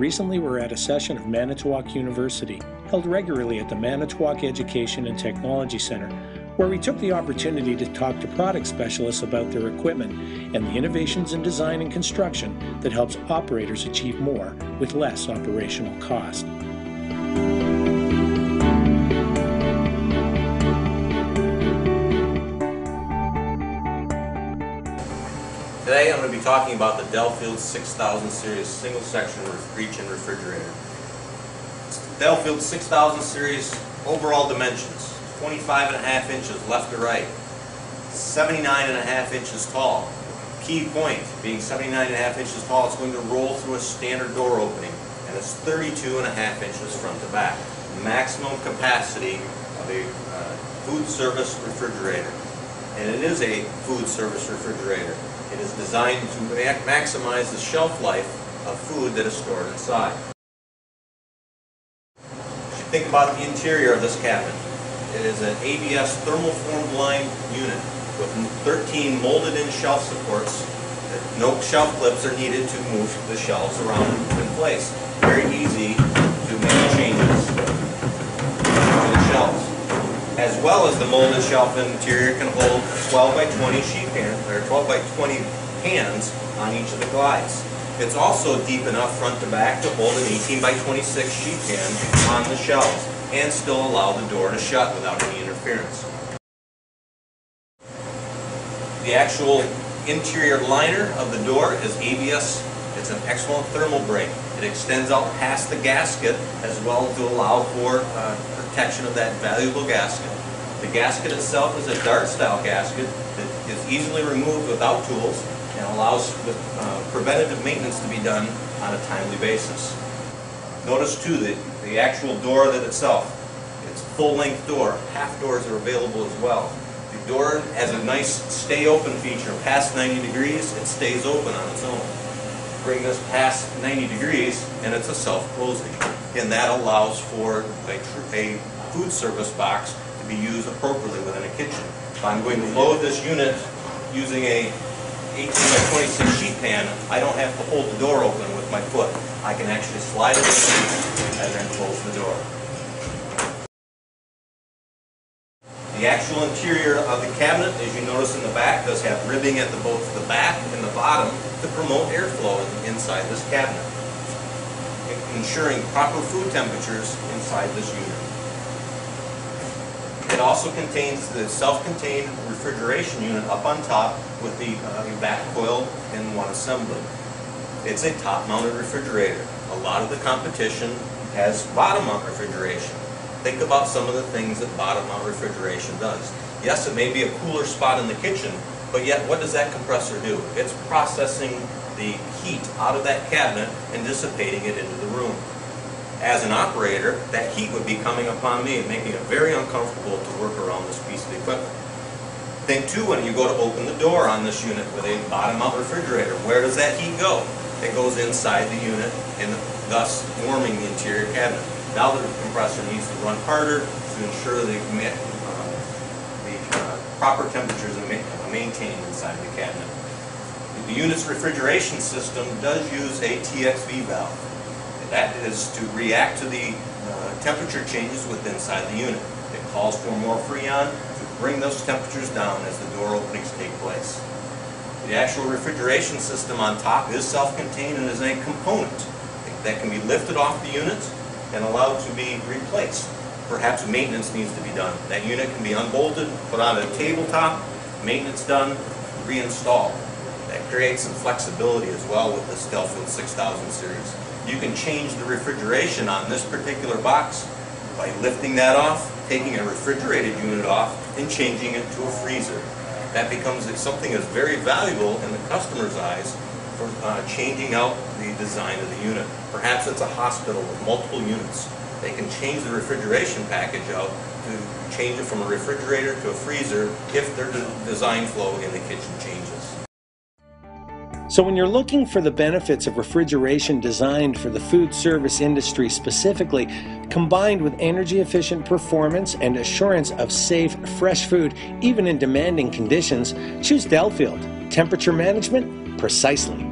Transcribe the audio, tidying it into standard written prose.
recently were at a session of Manitowoc University, held regularly at the Manitowoc Education and Technology Center, where we took the opportunity to talk to product specialists about their equipment and the innovations in design and construction that helps operators achieve more with less operational cost. Today I'm going to be talking about the Delfield 6000 series single section reach-in refrigerator. Delfield 6000 series overall dimensions: 25.5 inches left to right, 79.5 inches tall. Key point being 79.5 inches tall, it's going to roll through a standard door opening, and it's 32.5 inches front to back. Maximum capacity of a food service refrigerator. And it is a food service refrigerator. It is designed to maximize the shelf life of food that is stored inside. You should think about the interior of this cabinet. It is an ABS thermal-formed line unit with 13 molded-in shelf supports. No shelf clips are needed to move the shelves around in place. Very easy to make changes to the shelves. As well as the molded shelf interior can hold 12 by 20 sheet pan, or 12 by 20 pans on each of the glides. It's also deep enough front to back to hold an 18 by 26 sheet pan on the shelves and still allow the door to shut without any interference. The actual interior liner of the door is ABS. It's an excellent thermal break. It extends out past the gasket as well to allow for protection of that valuable gasket. The gasket itself is a dart-style gasket that is easily removed without tools and allows preventative maintenance to be done on a timely basis. Notice too that the actual door itself, it's a full-length door. Half doors are available as well. The door has a nice stay-open feature. Past 90 degrees, it stays open on its own. Bring this past 90 degrees and it's a self-closing. And that allows for a food service box to be used appropriately within a kitchen. If I'm going to load this unit using a 18 by 26 sheet pan, I don't have to hold the door open with my foot. I can actually slide it in and then close the door. The actual interior of the cabinet, as you notice in the back, does have ribbing at both the back and the bottom to promote airflow inside this cabinet, ensuring proper food temperatures inside this unit. It also contains the self-contained refrigeration unit up on top with the back coil in one assembly. It's a top-mounted refrigerator. A lot of the competition has bottom-mount refrigeration. Think about some of the things that bottom-mount refrigeration does. Yes, it may be a cooler spot in the kitchen, but yet what does that compressor do? It's processing the heat out of that cabinet and dissipating it into the room. As an operator, that heat would be coming upon me and making it very uncomfortable to work around this piece of equipment. Think too, when you go to open the door on this unit with a bottom-mount refrigerator, where does that heat go? It goes inside the unit and thus warming the interior cabinet. Now the compressor needs to run harder to ensure the proper temperatures are maintained inside the cabinet. The unit's refrigeration system does use a TXV valve. That is to react to the temperature changes within inside the unit. It calls for more Freon to bring those temperatures down as the door openings take place. The actual refrigeration system on top is self-contained and is a component that can be lifted off the unit and allowed to be replaced. Perhaps maintenance needs to be done. That unit can be unbolted, put on a tabletop, maintenance done, reinstalled. That creates some flexibility as well with this Delfield 6000 series. You can change the refrigeration on this particular box by lifting that off, taking a refrigerated unit off, and changing it to a freezer. That becomes something that's very valuable in the customer's eyes for changing out the design of the unit. Perhaps it's a hospital with multiple units. They can change the refrigeration package out to change it from a refrigerator to a freezer if their design flow in the kitchen changes. So when you're looking for the benefits of refrigeration designed for the food service industry specifically, combined with energy efficient performance and assurance of safe, fresh food, even in demanding conditions, choose Delfield. Temperature management, precisely.